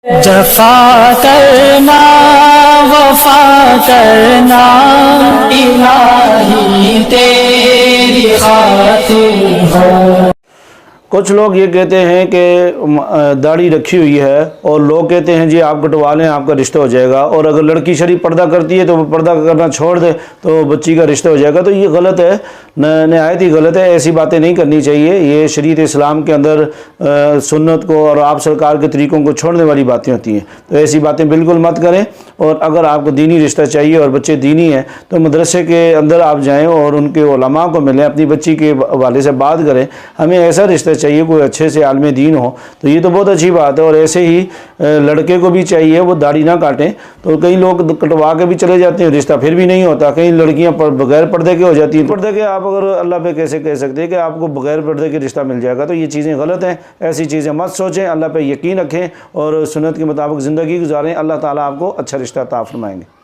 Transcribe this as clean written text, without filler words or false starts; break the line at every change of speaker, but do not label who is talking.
جفا کرنا وفا کرنا الہی تیری خاطر ہو۔
کچھ لوگ یہ کہتے ہیں کہ داڑھی رکھی ہوئی ہے اور لوگ کہتے ہیں جی آپ کٹوا لیں آپ کا رشتہ ہو جائے گا، اور اگر لڑکی شریف پردہ کرتی ہے تو وہ پردہ کرنا چھوڑ دے تو بچی کا رشتہ ہو جائے گا، تو یہ غلط ہے، نہایت ہی غلط ہے۔ ایسی باتیں نہیں کرنی چاہیے، یہ شریعت اسلام کے اندر سنت کو اور آپ سرکار کے طریقوں کو چھوڑنے والی باتیں ہوتی ہیں، تو ایسی باتیں بالکل مت کریں۔ اور اگر آپ کو دینی رشتہ چاہیے اور بچے دینی ہیں تو مدرسے کے اندر آپ جائیں اور ان کے علماء کو ملیں، اپنی بچی کے والے سے بات کریں، ہمیں ایسا رشتہ چاہیے کوئی اچھے سے عالم دین ہو، تو یہ تو بہت اچھی بات ہے۔ اور ایسے ہی لڑکے کو بھی چاہیے وہ داڑھی نہ کاٹیں، تو کئی لوگ کٹوا کے بھی چلے جاتے ہیں، رشتہ پھر بھی نہیں ہوتا، کئی لڑکیاں بغیر پردے کے ہو جاتی ہیں۔ پردے کے آپ اگر اللہ پہ کیسے کہہ سکتے ہیں کہ آپ کو بغیر پردے کے رشتہ مل جائے گا، تو یہ چیزیں غلط ہیں، ایسی چیزیں مت سوچیں، اللہ پہ یقین رکھیں اور سنت کے مطابق زندگی گزاریں، اللہ تعالیٰ آپ کو اچھا رشتہ عطا فرمائیں گے۔